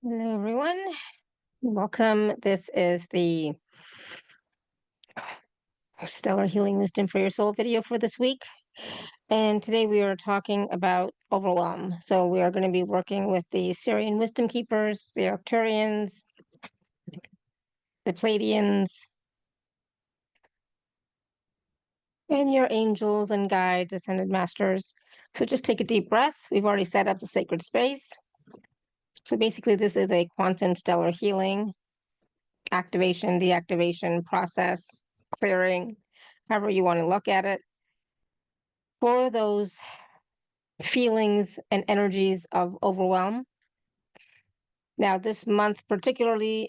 Hello, everyone. Welcome. This is the Stellar Healing Wisdom for Your Soul video for this week. And today we are talking about overwhelm. So we are going to be working with the Syrian wisdom keepers, the Arcturians, the Pleiadians, and your angels and guides, ascended masters. So just take a deep breath. We've already set up the sacred space. So basically, this is a quantum stellar healing activation, deactivation process, clearing, however you want to look at it, for those feelings and energies of overwhelm. Now, this month particularly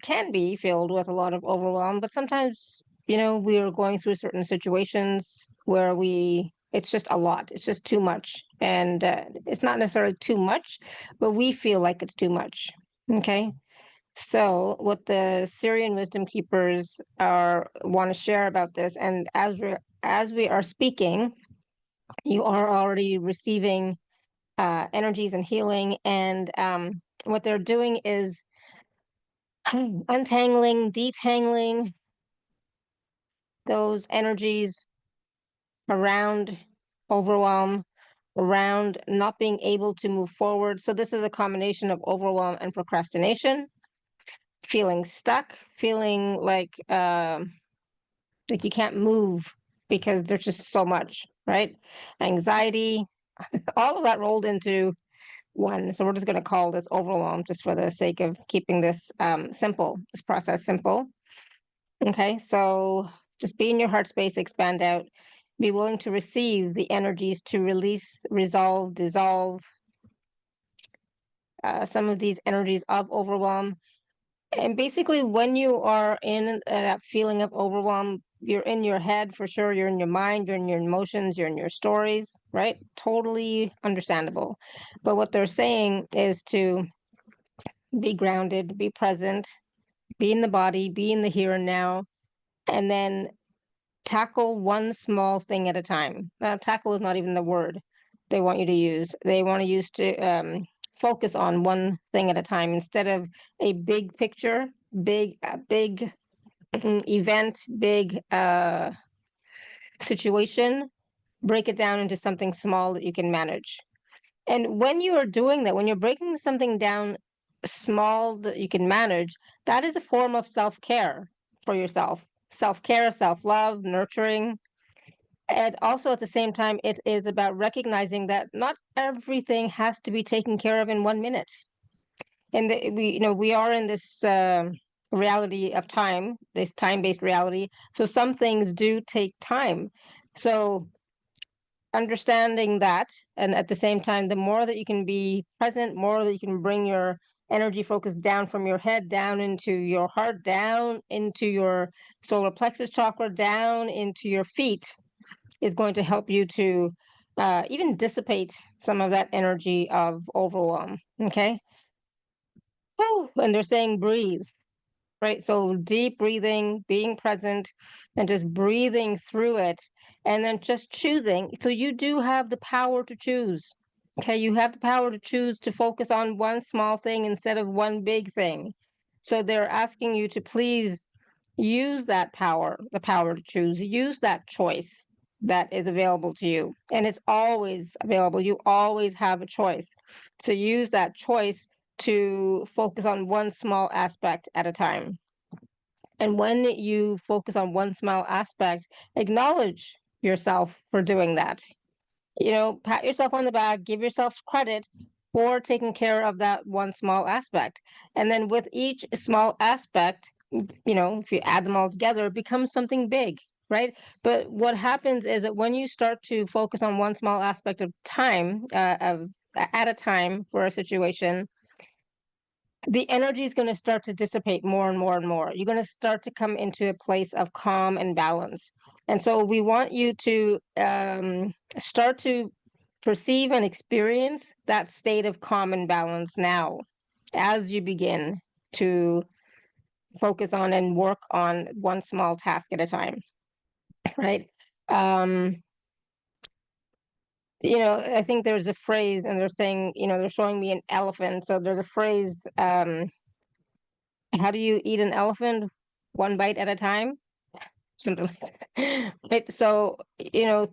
can be filled with a lot of overwhelm, but sometimes, we are going through certain situations where it's just a lot, it's just too much. And it's not necessarily too much, but we feel like it's too much. Okay. So, what the Syrian wisdom keepers want to share about this, and as we are speaking, you are already receiving energies and healing. And what they're doing is untangling, detangling those energies around overwhelm, around not being able to move forward. So, this is a combination of overwhelm and procrastination, feeling stuck, feeling like you can't move because there's just so much, right? Anxiety, all of that rolled into one. So we're just going to call this overwhelm just for the sake of keeping this simple, this process simple. Okay, so just be in your heart space, expand out, be willing to receive the energies to release, resolve, dissolve some of these energies of overwhelm. And basically, when you are in that feeling of overwhelm, you're in your head for sure, you're in your mind, you're in your emotions, you're in your stories, right? Totally understandable. But what they're saying is to be grounded, be present, be in the body, be in the here and now, and then tackle one small thing at a time. Tackle is not even the word they want you to use. They want to use to focus on one thing at a time instead of a big picture, big event, big situation. Break it down into something small that you can manage. And when you are doing that, when you're breaking something down small that you can manage, that is a form of self care for yourself. Self care, self love, nurturing. And also at the same time, it is about recognizing that not everything has to be taken care of in 1 minute. And we are in this reality of time, this time-based reality. So some things do take time. So understanding that, and at the same time, the more that you can be present, more that you can bring your energy focus down from your head down into your heart, down into your solar plexus chakra, down into your feet, is going to help you to even dissipate some of that energy of overwhelm. Okay. Oh, and they're saying breathe, right? So deep breathing, being present, and just breathing through it, and then just choosing. So you do have the power to choose. Okay, you have the power to choose to focus on one small thing instead of one big thing. So they're asking you to please use that power, the power to choose, use that choice that is available to you. And it's always available. You always have a choice. So use that choice to focus on one small aspect at a time. And when you focus on one small aspect, acknowledge yourself for doing that. Pat yourself on the back, give yourself credit for taking care of that one small aspect. And then with each small aspect, if you add them all together, it becomes something big, right? But what happens is that when you start to focus on one small aspect of time, at a time for a situation, the energy is going to start to dissipate more and more and more. You're going to start to come into a place of calm and balance. And so we want you to start to perceive and experience that state of calm and balance now as you begin to focus on and work on one small task at a time, right? Um, I think there's a phrase, and they're saying, they're showing me an elephant. So there's a phrase, how do you eat an elephant? One bite at a time? Something like that. Right. So,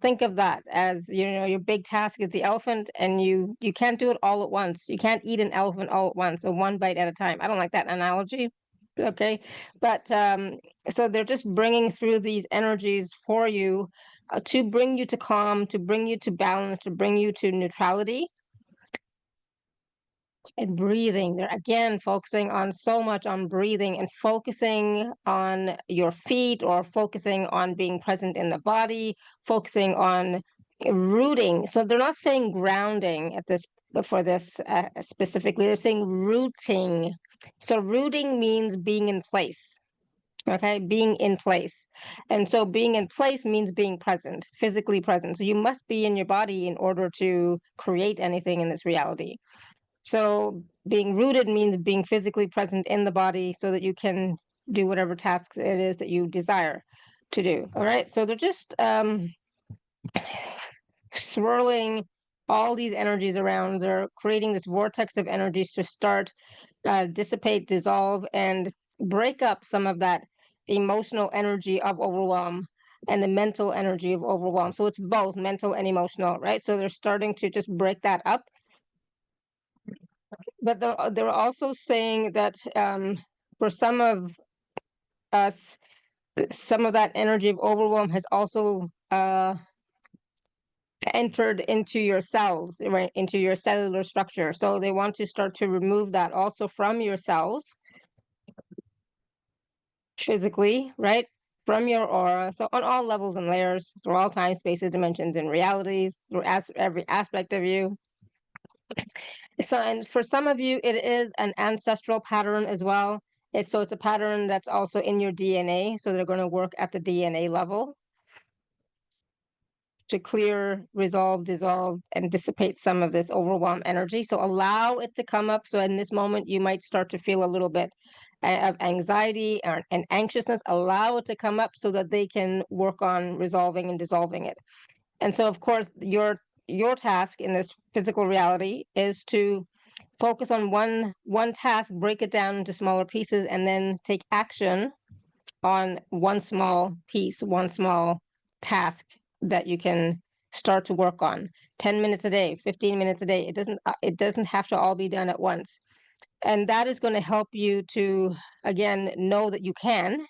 think of that as, your big task is the elephant, and you can't do it all at once. You can't eat an elephant all at once, so one bite at a time. I don't like that analogy. Okay. But so they're just bringing through these energies for you, to bring you to calm, to bring you to balance, to bring you to neutrality. And breathing, they're again focusing on so much on breathing, and focusing on your feet, or focusing on being present in the body, focusing on rooting. So they're not saying grounding at this, for this specifically, they're saying rooting. So rooting means being in place. Okay, being in place. And so being in place means being present, physically present. So you must be in your body in order to create anything in this reality. So being rooted means being physically present in the body, so that you can do whatever tasks it is that you desire to do. All right. So they're just swirling all these energies around. They're creating this vortex of energies to start, dissipate, dissolve, and break up some of that emotional energy of overwhelm, and the mental energy of overwhelm. So it's both mental and emotional, right? So they're starting to just break that up. But they're also saying that, for some of us, some of that energy of overwhelm has also entered into your cells, right, into your cellular structure. So they want to start to remove that also from your cells, physically, right, from your aura. So on all levels and layers, through all time, spaces, dimensions, and realities, through every aspect of you. So, and for some of you, it is an ancestral pattern as well. It's a pattern that's also in your DNA. So they're going to work at the DNA level to clear, resolve, dissolve, and dissipate some of this overwhelm energy. So allow it to come up. So in this moment, you might start to feel a little bit of anxiety and anxiousness. Allow it to come up so that they can work on resolving and dissolving it. And so, of course, your task in this physical reality is to focus on one task, break it down into smaller pieces, and then take action on one small piece, one small task that you can start to work on. 10 minutes a day, 15 minutes a day. It doesn't have to all be done at once. And that is going to help you to, again, know that you can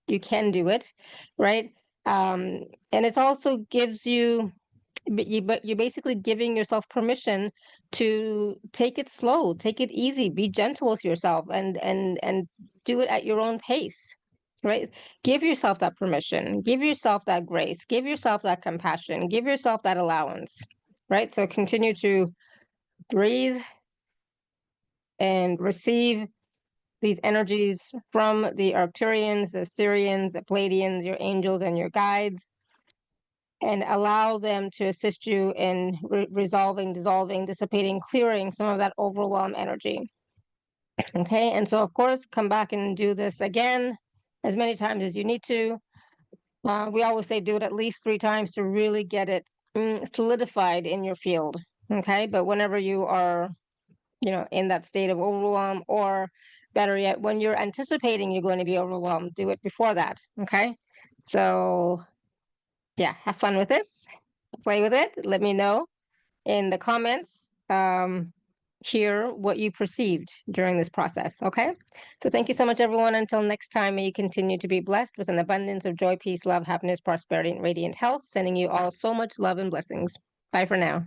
do it, right? And it also gives you, but you're basically giving yourself permission to take it slow, take it easy, be gentle with yourself, and do it at your own pace, right? Give yourself that permission, give yourself that grace, give yourself that compassion, give yourself that allowance, right? So continue to breathe and receive these energies from the Arcturians, the Syrians, the Pleiadians, your angels and your guides, and allow them to assist you in resolving, dissolving, dissipating, clearing some of that overwhelm energy. Okay, and so of course, come back and do this again as many times as you need to. We always say do it at least 3 times to really get it solidified in your field. Okay, but whenever you are, in that state of overwhelm, or better yet, when you're anticipating you're going to be overwhelmed, do it before that. Okay, so yeah, have fun with this, play with it. Let me know in the comments, hear what you perceived during this process. Okay, so thank you so much, everyone. Until next time, may you continue to be blessed with an abundance of joy, peace, love, happiness, prosperity, and radiant health. Sending you all so much love and blessings. Bye for now.